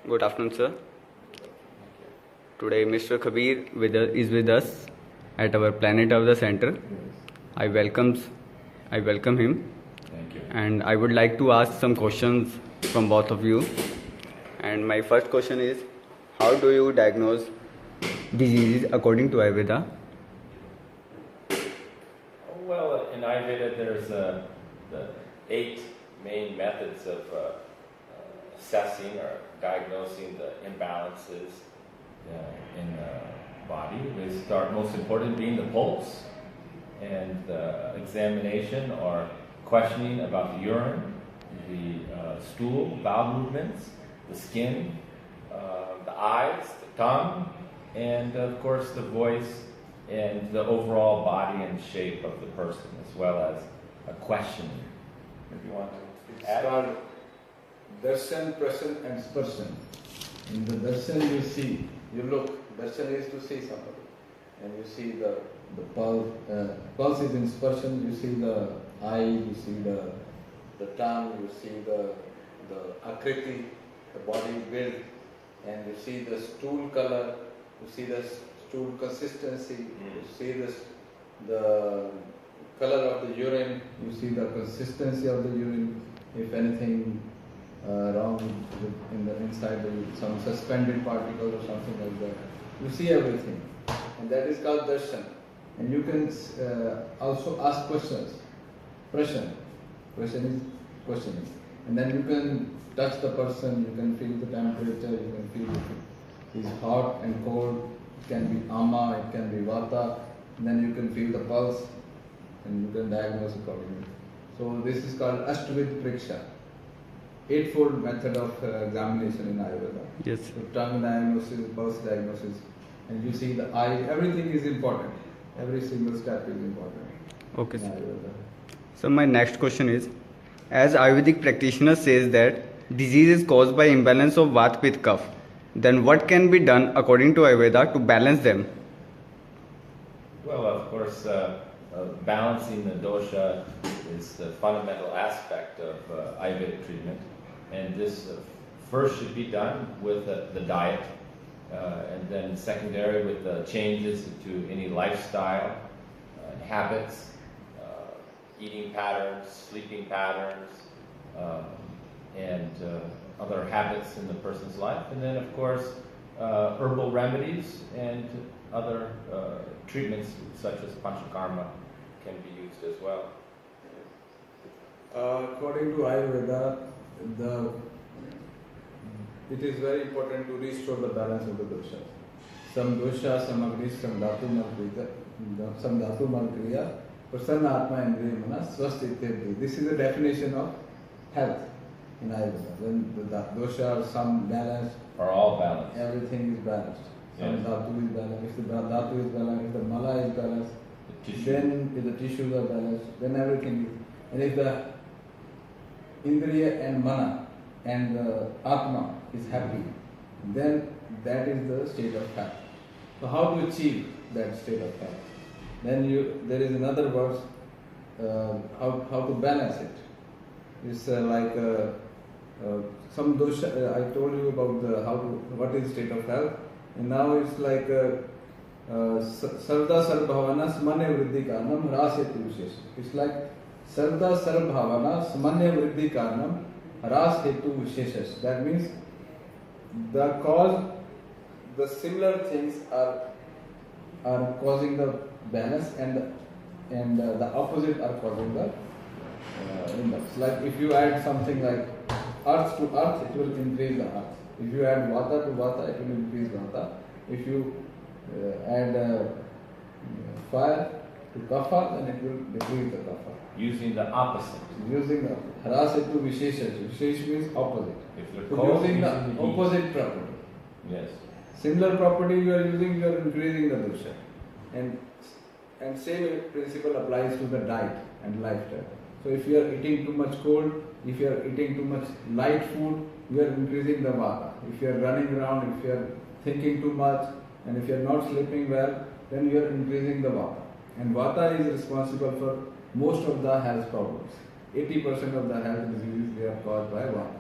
Good afternoon, sir. Today, Mr. Khabir is with us at our Planet of the Center. I welcome him. Thank you. And I would like to ask some questions from both of you. And my first question is, how do you diagnose diseases according to Ayurveda? Well, in Ayurveda, there's the 8 main methods of assessing or diagnosing the imbalances in the body. We start most important being the pulse and the examination or questioning about the urine, the stool, bowel movements, the skin, the eyes, the tongue, and of course the voice and the overall body and shape of the person, as well as a questioning. If you want to add. It's called darshan, prashan and sparshan. In the darshan you see, you look, darshan is to see somebody. And you see the pulse, pulse is in sparshan, you see the eye, you see the tongue, you see the akriti, the body build, and you see the stool color, you see the stool consistency, you see the color of the urine, you see the consistency of the urine, if anything wrong in the inside, some suspended particles or something like that. You see everything, and that is called darshan. And you can also ask questions. Prashan is questioning, and then you can touch the person, you can feel the temperature, you can feel if he's hot and cold. It can be ama, it can be vata, and then you can feel the pulse, and you can diagnose accordingly. So this is called Ashtvid Priksha, 8-fold method of examination in Ayurveda. Yes. So tongue diagnosis, pulse diagnosis, and you see the eye, everything is important. Every single step is important. Okay, in sir. Ayurveda. So my next question is, as Ayurvedic practitioner says that disease is caused by imbalance of Vata, Pitta, Kapha, then what can be done according to Ayurveda to balance them? Well, of course, balancing the dosha is the fundamental aspect of Ayurvedic treatment, and this first should be done with the diet, and then secondary with the changes to any lifestyle habits, eating patterns, sleeping patterns, and other habits in the person's life, and then of course herbal remedies and other treatments such as panchakarma can be used as well. According to Ayurveda, it is very important to restore the balance of the dosha. Some dosha, some agni, some dhatu malkriya, prasanna atma indriya mana swasthi ityadi. This is the definition of health in Ayurveda. When the dosha are some balanced, Are all balanced. everything is balanced. Some Yes. dhatu is balanced. If the dhatu is balanced, if the mala is balanced, The tissue. then if the tissues are balanced, then everything is. And if the indriya and mana and the atma is happy, then that is the state of health. So how to achieve that state of health? Then there is another verse, how to balance it. It's like some dosha. I told you about what is state of health, and now it's like sarda sarvbhavana smanya vriddhi karanam rasetu vishesha. It's like sarda sarvbhavana smanya vriddhi karanam rasetu vishesha. That means the similar things are causing the balance, and the opposite are causing the imbalance. Like if you add something like earth to earth, it will increase the earth. If you add vata to vata, it will increase vata. If you add fire to kapha, then it will decrease the kapha. Using the opposite. Using the harasetu vishesha. Vishesha means opposite. If you're So cold, using the heat. opposite property. Yes. Similar property you are using, you are increasing the dosha. And same principle applies to the diet and lifestyle. So if you are eating too much cold, if you are eating too much light food, you are increasing the vata. If you are running around, if you are thinking too much, and if you are not sleeping well, then you are increasing the vata. And vata is responsible for most of the health problems. 80% of the health diseases they are caused by vata.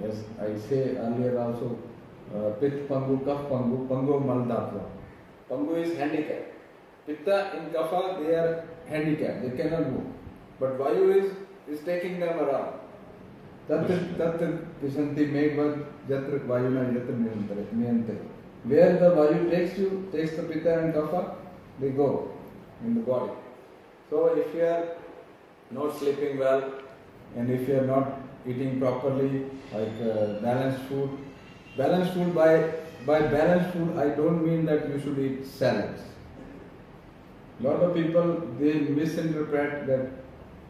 As I say earlier also, Pit Pangu, Kaf Pangu, Pangu Maldatva. Pangu is handicapped. Pitta and Kapha, they are handicapped, they cannot move. But Vayu is taking them around. Tatra Kishanti Megvad Jatra Vayuna Jatra Niyante. Where the Vayu takes the Pitta and Kapha, they go in the body. So if you are not sleeping well, and if you are not eating properly, like balanced food by balanced food I don't mean that you should eat salads. Lot of people, they misinterpret that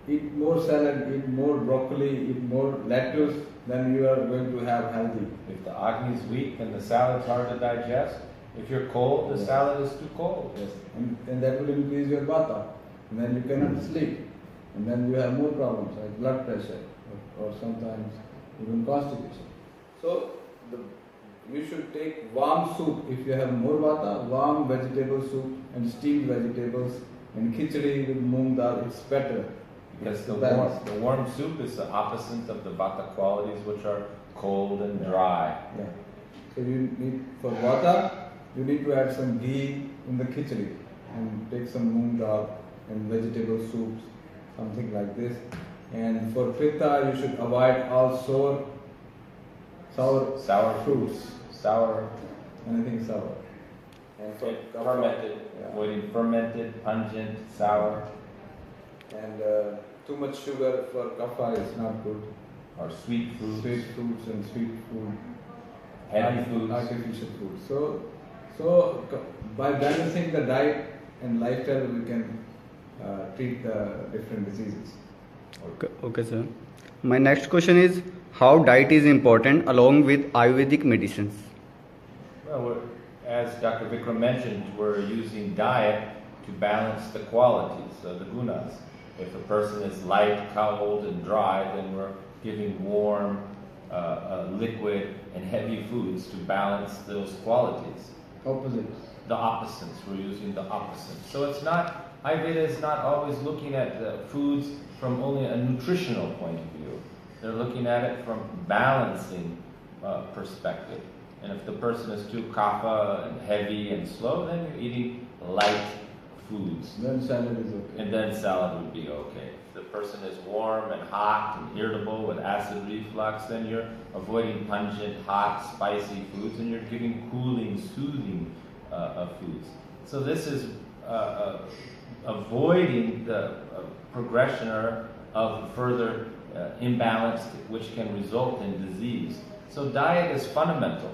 eat more salad, eat more broccoli, eat more lettuce, then you are going to have healthy. If the Agni is weak, then the salad's hard to digest. If you're cold, the salad is too cold. Yes. And that will increase your vata. And then you cannot sleep. And then you have more problems like blood pressure or sometimes even constipation. So you should take warm soup. If you have more vata, warm vegetable soup and steamed vegetables and khichdi with moong dal, it's better. Because the warm soup is the opposite of the vata qualities, which are cold and dry. Yeah. So you need, for vata, you need to add some ghee in the khichdi and take some moong dal and vegetable soups, something like this. And for pitta, you should avoid all sour fruits. Anything sour. And for fermented, avoiding fermented, pungent, sour. And too much sugar for kapha is not good. Or sweet fruits. Sweet fruits and sweet food. Heavy foods. Artificial food. So by balancing the diet and lifestyle, we can treat the different diseases. Okay, sir. My next question is how diet is important along with Ayurvedic medicines. Well, as Dr. Vikram mentioned, we're using diet to balance the qualities, the gunas. If a person is light, cold, and dry, then we're giving warm, liquid, and heavy foods to balance those qualities. Opposites. The opposites. We're using the opposites. So it's not, Ayurveda is not always looking at foods from only a nutritional point of view. They're looking at it from balancing perspective. And if the person is too kapha and heavy and slow, then you're eating light foods. Then salad is okay. And then salad would be okay. If the person is warm and hot and irritable with acid reflux, then you're avoiding pungent, hot, spicy foods, and you're giving cooling, soothing foods. So this is avoiding the progression of further imbalance, which can result in disease. So diet is fundamental.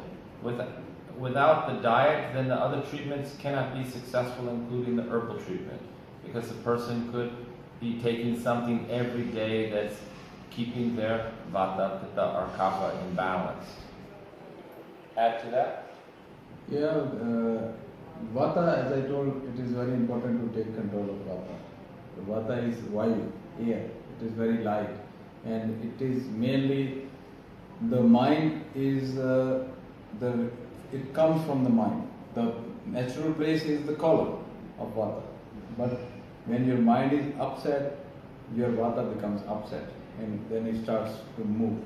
Without the diet, then the other treatments cannot be successful, including the herbal treatment, because the person could be taking something every day that's keeping their vata, pitta, or kapha imbalanced. Add to that? Yeah, vata, as I told, it is very important to take control of vata. The vata is vayu, air. It is very light, and it is mainly the mind is it comes from the mind. The natural place is the column of vata. But when your mind is upset, your vata becomes upset, and then it starts to move.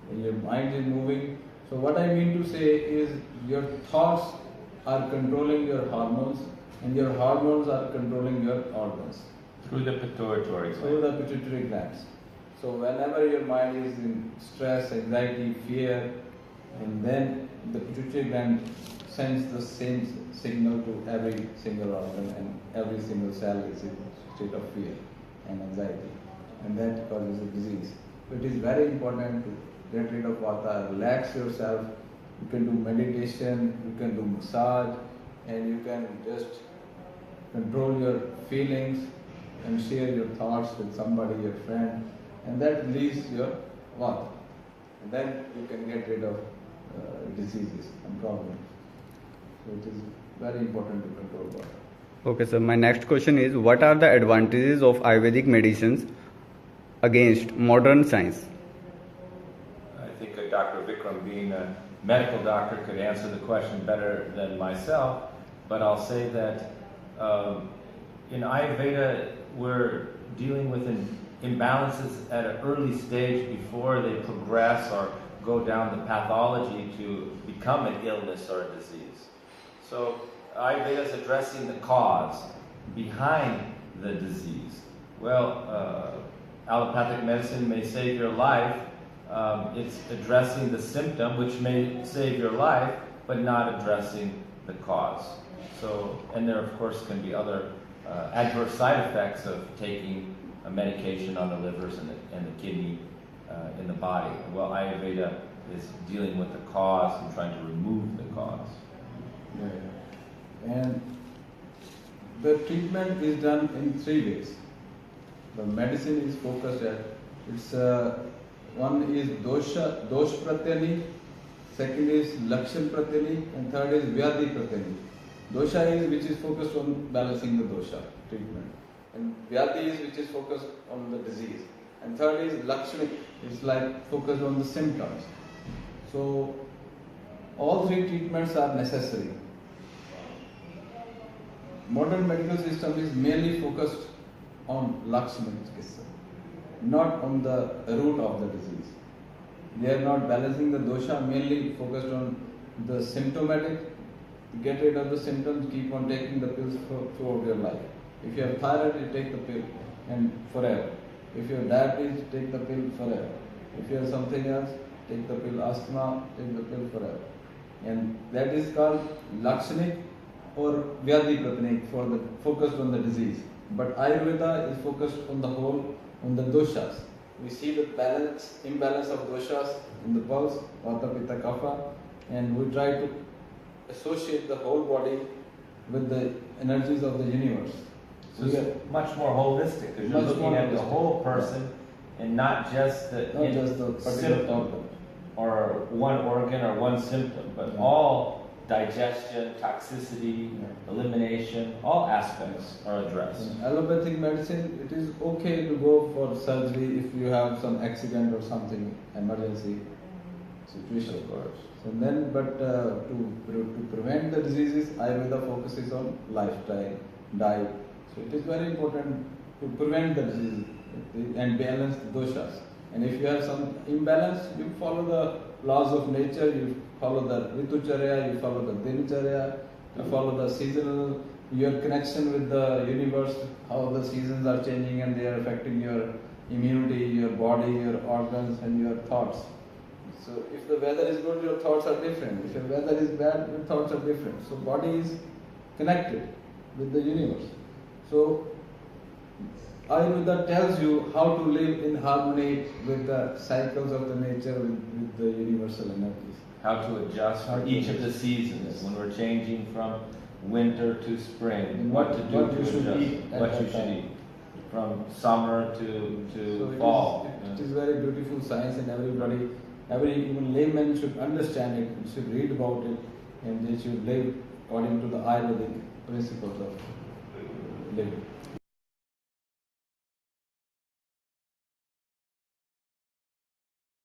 When your mind is moving, so what I mean to say is your thoughts are controlling your hormones, and your hormones are controlling your organs. Through the pituitary gland. Through the pituitary glands. So whenever your mind is in stress, anxiety, fear, and then the pituitary gland sends the same signal to every single organ, and every single cell is in a state of fear and anxiety, and that causes a disease. So it is very important to get rid of vata, relax yourself. You can do meditation, you can do massage, and you can just control your feelings and share your thoughts with somebody, your friend, and that releases your vata. And then you can get rid of diseases and problems. So it is very important to control vata. Okay, sir. My next question is what are the advantages of Ayurvedic medicines against modern science? I think Dr. Vikram, being a medical doctor, could answer the question better than myself, but I'll say that in Ayurveda, we're dealing with imbalances at an early stage before they progress or go down the pathology to become an illness or a disease. So Ayurveda is addressing the cause behind the disease. Well, allopathic medicine may save your life. It's addressing the symptom, which may save your life, but not addressing the cause. So, and there of course can be other adverse side effects of taking a medication on the livers and the kidney in the body. Well, Ayurveda is dealing with the cause and trying to remove the cause. Yeah. And the treatment is done in 3 ways. The medicine is focused at, it's one is dosh pratyani, second is lakshan pratyani, and third is vyadi pratyani. Dosha is which is focused on balancing the dosha treatment, and vyadi is which is focused on the disease, and third is lakshana, it's like focused on the symptoms. So all 3 treatments are necessary. Modern medical system is mainly focused on lakshana chikitsa, not on the root of the disease. They are not balancing the dosha, mainly focused on the symptomatic. Get rid of the symptoms, keep on taking the pills throughout your life. If you have thyroid, you take the pill and forever. If you have diabetes, take the pill forever. If you have something else, take the pill asthma, take the pill forever. And that is called lakshanic or vyadi pratnik, for the focused on the disease. But Ayurveda is focused on the whole, on the doshas. We see the imbalance of doshas in the pulse, vata, pitta, kapha, and we try to associate the whole body with the energies of the universe. So it's much more holistic, because you're looking at the whole person and not just the symptom organ, or one organ or one symptom, but all digestion, toxicity, elimination, all aspects are addressed. In allopathic medicine, it is okay to go for surgery if you have some accident or something, emergency situation. Of course. So then, but to prevent the diseases, Ayurveda focuses on lifestyle, diet. So it is very important to prevent the disease and balance the doshas. And if you have some imbalance, you follow the laws of nature, you follow the ritucharya, you follow the dinacharya, you follow the seasonal, your connection with the universe, how the seasons are changing and they are affecting your immunity, your body, your organs and your thoughts. So if the weather is good, your thoughts are different. If the weather is bad, your thoughts are different. So body is connected with the universe. So Ayurveda tells you how to live in harmony with the cycles of the nature, with the universal energies. How to adjust for each of the seasons, when we're changing from winter to spring, and what to do what to you should adjust, eat at what that you should time. eat, from summer to So fall. it is very beautiful science, and every even layman should understand it, should read about it, and they should live according to the Ayurvedic principles of living.